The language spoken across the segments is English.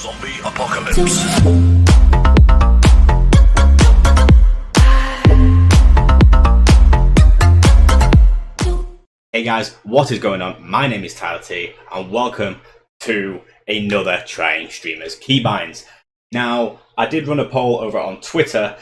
Zombie apocalypse. Hey guys, what is going on? My name is Tyler T and welcome to another Trying Streamers Keybinds. Now, I did run a poll over on Twitter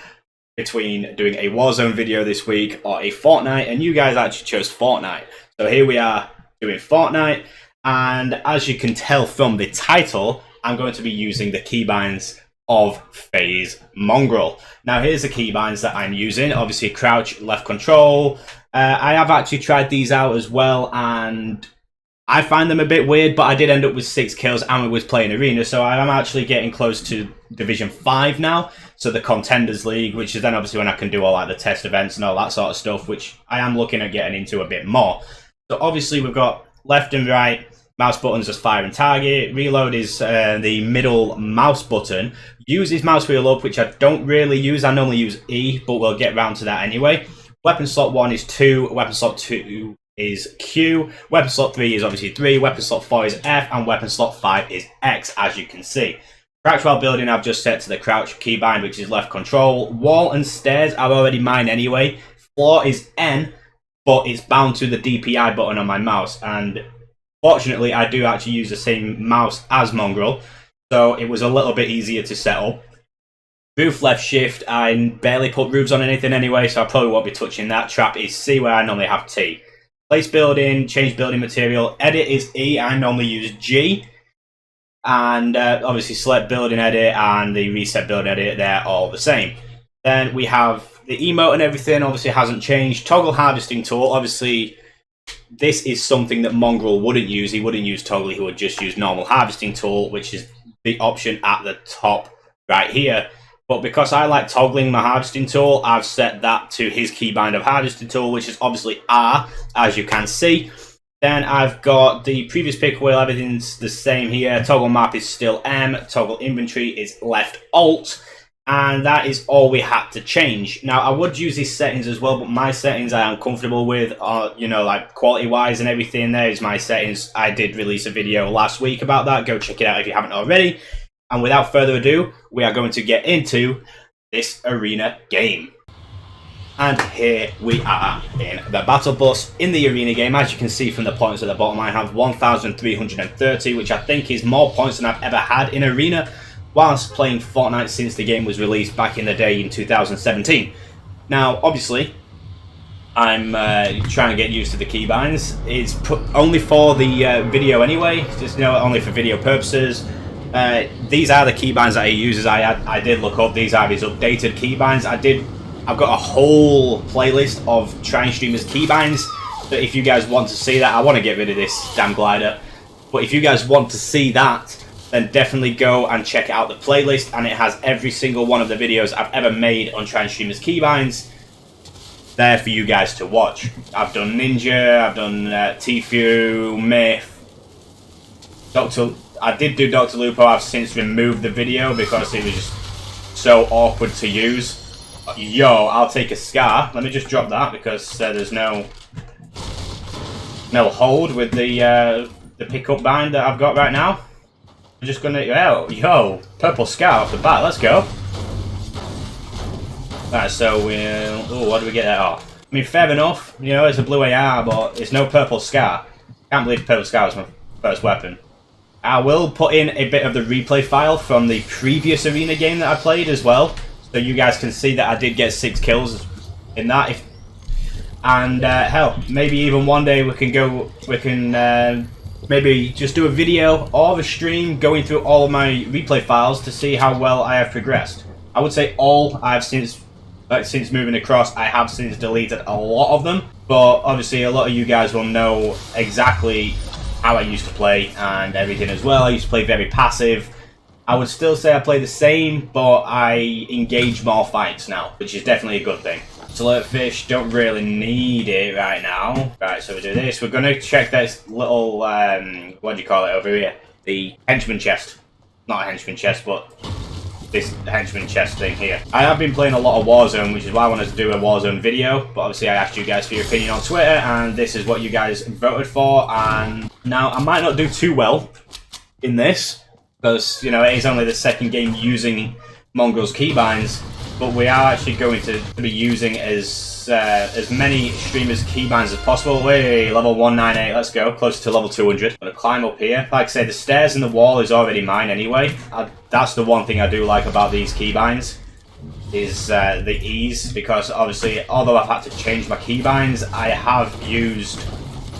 between doing a Warzone video this week or a Fortnite, and you guys actually chose Fortnite. So here we are doing Fortnite, and as you can tell from the title, I'm going to be using the keybinds of Phase Mongraal. Now here's the keybinds that I'm using. Obviously crouch, left control. I have actually tried these out as well, and I find them a bit weird, but I did end up with 6 kills and we was playing Arena, so I am actually getting close to Division 5 now, so the Contenders League, which is then obviously when I can do all like the test events and all that sort of stuff, which I am looking at getting into a bit more. So obviously we've got left and right, mouse buttons just fire and target, reload is the middle mouse button, use his mouse wheel up, which I don't really use, I normally use E, but we'll get round to that anyway. Weapon slot 1 is 2, weapon slot 2 is Q, weapon slot 3 is obviously 3, weapon slot 4 is F, and weapon slot 5 is X, as you can see. Crouch while building I've just set to the crouch keybind, which is left control. Wall and stairs are already mine anyway. Floor is N, but it's bound to the DPI button on my mouse, and fortunately I do actually use the same mouse as Mongraal, so it was a little bit easier to set up. Roof left shift, I barely put roofs on anything anyway, so I probably won't be touching that. Trap is C, where I normally have T. Place building, change building material, edit is E, I normally use G. And obviously select building edit and the reset building edit, they're all the same. Then we have the emote and everything, obviously hasn't changed. Toggle harvesting tool, obviously this is something that Mongraal wouldn't use. He wouldn't use toggle, he would just use normal harvesting tool, which is the option at the top right here. But because I like toggling my harvesting tool, I've set that to his keybind of harvesting tool, which is obviously R, as you can see. Then I've got the previous pick wheel, everything's the same here. Toggle map is still M, toggle inventory is left Alt, and that is all we had to change. Now I would use these settings as well, but my settings I am comfortable with, you know, like quality wise and everything. There is my settings. I did release a video last week about that, go check it out if you haven't already. And without further ado, we are going to get into this arena game. And here we are in the battle bus in the arena game. As you can see from the points at the bottom, I have 1,330, which I think is more points than I've ever had in arena whilst playing Fortnite since the game was released back in the day in 2017. Now, obviously, I'm trying to get used to the keybinds. It's only for the video anyway, just, you know, only for video purposes. These are the keybinds that he uses. I did look up, these are his updated keybinds. I've got a whole playlist of Trying Streamers keybinds, but if you guys want to see that, I want to get rid of this damn glider, but if you guys want to see that, then definitely go and check out the playlist, and it has every single one of the videos I've ever made on Trying Streamers keybinds there for you guys to watch. I've done Ninja, I've done Tfue, Myth, I did do Dr. Lupo. I've since removed the video because it was just so awkward to use. Yo, I'll take a Scar. Let me just drop that because there's no hold with the pickup bind that I've got right now. I'm just gonna, yo, purple Scar off the bat. Let's go. Right, so we'll. What do we get there? Oh, I mean, fair enough. You know, it's a blue AR, but it's no purple Scar. Can't believe purple Scar was my first weapon. I will put in a bit of the replay file from the previous arena game that I played as well, so you guys can see that I did get 6 kills in that. And hell, maybe even one day we can maybe just do a video or a stream going through all of my replay files to see how well I have progressed. I would say all I've since moving across, I have since deleted a lot of them, but obviously a lot of you guys will know exactly how I used to play and everything as well. I used to play very passive. I would still say I play the same, but I engage more fights now, which is definitely a good thing. Alert fish, don't really need it right now. Right, so we do this. We're going to check this little, what do you call it over here? The henchman chest. Not a henchman chest, but this henchman chest thing here. I have been playing a lot of Warzone, which is why I wanted to do a Warzone video, but obviously I asked you guys for your opinion on Twitter, and this is what you guys voted for, and now I might not do too well in this, because, you know, it is only the second game using Mongraal's keybinds, but we are actually going to be using as many streamers' keybinds as possible. Wait, level 198, let's go, closer to level 200. I'm gonna climb up here. Like I say, the stairs in the wall is already mine anyway. That's the one thing I do like about these keybinds, is the ease, because obviously, although I've had to change my keybinds, I have used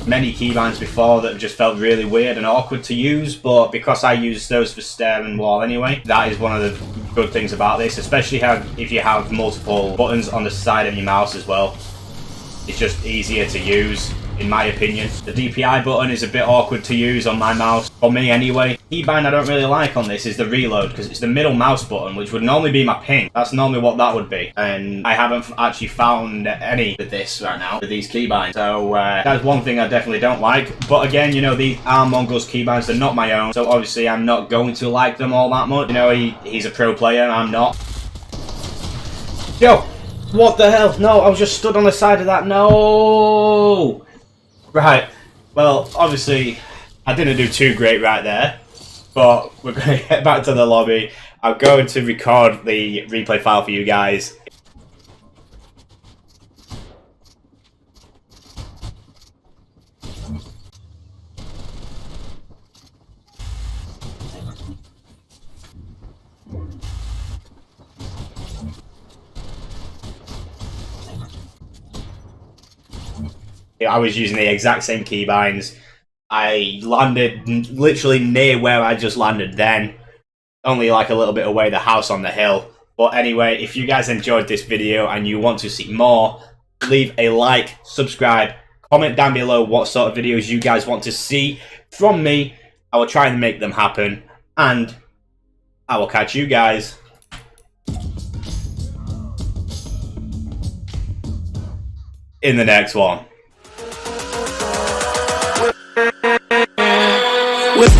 many keybinds before that have just felt really weird and awkward to use, but because I use those for stair and wall anyway, that is one of the good things about this, especially if you have multiple buttons on the side of your mouse as well. It's just easier to use, in my opinion. The DPI button is a bit awkward to use on my mouse, for me anyway. Keybind I don't really like on this is the reload, because it's the middle mouse button, which would normally be my ping. That's normally what that would be, and I haven't actually found any with this right now, with these keybinds. So that's one thing I definitely don't like. But again, you know, these are Mongraal's keybinds, they're not my own, so obviously I'm not going to like them all that much. You know, he's a pro player, I'm not. Yo! What the hell? No, I was just stood on the side of that. No! Right, well, obviously, I didn't do too great right there, but we're going to get back to the lobby. I'm going to record the replay file for you guys. I was using the exact same keybinds. I landed literally near where I just landed then, only like a little bit away, the house on the hill. But anyway, if you guys enjoyed this video and you want to see more, leave a like, subscribe, comment down below what sort of videos you guys want to see from me. I will try and make them happen, and I will catch you guys in the next one. With